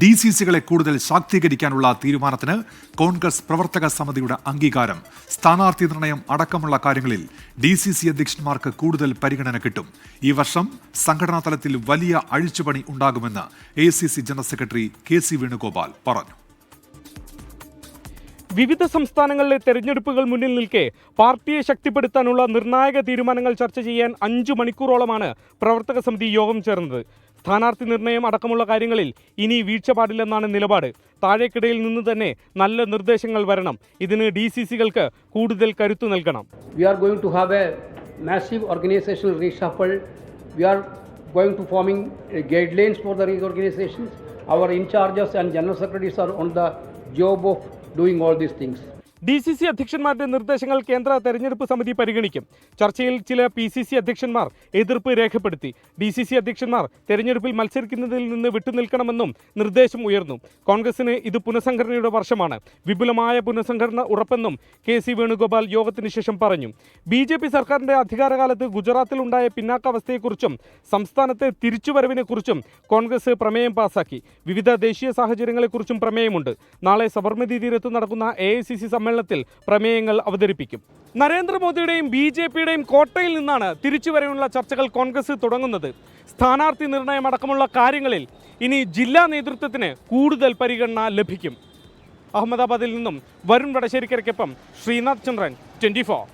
DCCകളെ കൂടുതൽ ശാക്തീകരിക്കാനുള്ള തീരുമാനത്തിന് കോൺഗ്രസ് പ്രവർത്തക സമിതിയുടെ അംഗീകാരം. സ്ഥാനാർത്ഥി നിർണയം അടക്കമുള്ള കാര്യങ്ങളിൽ DCC അധ്യക്ഷന്മാർക്ക് കൂടുതൽ പരിഗണന കിട്ടും. ഈ വർഷം സംഘടനാ തലത്തിൽ വലിയ അഴിച്ചുപണി ഉണ്ടാകുമെന്ന് ACC general secretary KC Venugopal പറഞ്ഞു. വിവിധ സംസ്ഥാനങ്ങളിലെ തെരഞ്ഞെടുപ്പുകൾ മുന്നിൽ നിൽക്കെ പാർട്ടിയെ ശക്തിപ്പെടുത്താനുള്ള നിർണായക തീരുമാനങ്ങൾ ചർച്ച ചെയ്യാൻ 5 മണിക്കൂറോളമാണ് പ്രവർത്തക സമിതി യോഗം ചേർന്നത്. സ്ഥാനാർത്ഥി നിർണയം അടക്കമുള്ള കാര്യങ്ങളിൽ ഇനി വീഴ്ച പാടില്ലെന്നാണ് നിലപാട്. താഴേക്കിടയിൽ നിന്ന് തന്നെ നല്ല നിർദ്ദേശങ്ങൾ വരണം. ഇതിന് DCCകൾക്ക് കൂടുതൽ കരുത്തു നൽകണം. We are going to have a massive organizational reshuffle. We are going to forming guidelines for the reorganizations. Our in charges and general secretaries are on the job of doing all these things. DCC അധ്യക്ഷന്മാരുടെ നിർദ്ദേശങ്ങൾ കേന്ദ്ര തെരഞ്ഞെടുപ്പ് സമിതി പരിഗണിക്കും. ചർച്ചയിൽ ചില PCC അധ്യക്ഷന്മാർ എതിർപ്പ് രേഖപ്പെടുത്തി. DCC അധ്യക്ഷന്മാർ തെരഞ്ഞെടുപ്പിൽ മത്സരിക്കുന്നതിൽ നിന്ന് വിട്ടുനിൽക്കണമെന്നും നിർദ്ദേശം ഉയർന്നു. കോൺഗ്രസിന് ഇത് പുനഃസംഘടനയുടെ വർഷമാണ്. വിപുലമായ പുനഃസംഘടന ഉറപ്പെന്നും KC വേണുഗോപാൽ യോഗത്തിന് ശേഷം പറഞ്ഞു. BJP സർക്കാരിന്റെ അധികാരകാലത്ത് ഗുജറാത്തിലുണ്ടായ പിന്നാക്കാവസ്ഥയെക്കുറിച്ചും സംസ്ഥാനത്തെ തിരിച്ചുവരവിനെക്കുറിച്ചും കോൺഗ്രസ് പ്രമേയം പാസാക്കി. വിവിധ ദേശീയ സാഹചര്യങ്ങളെക്കുറിച്ചും പ്രമേയമുണ്ട്. നാളെ സബർമതി തീരത്ത് നടക്കുന്ന AICC സമ്മേളനത്തിൽ പ്രമേയങ്ങൾ അവതരിപ്പിക്കും. നരേന്ദ്രമോദിയുടെയും BJPയുടെയും കോട്ടയിൽ നിന്നാണ് തിരിച്ചുവരവിനുള്ള ചർച്ചകൾ കോൺഗ്രസ് തുടങ്ങുന്നത്. സ്ഥാനാർത്ഥി നിർണയം അടക്കമുള്ള കാര്യങ്ങളിൽ ഇനി ജില്ലാ നേതൃത്വത്തിന് കൂടുതൽ പരിഗണന ലഭിക്കും. അഹമ്മദാബാദിൽ നിന്നും വരുൺ വടശ്ശേരിക്കരയ്ക്കൊപ്പം ശ്രീനാഥ് ചന്ദ്രൻ, 24.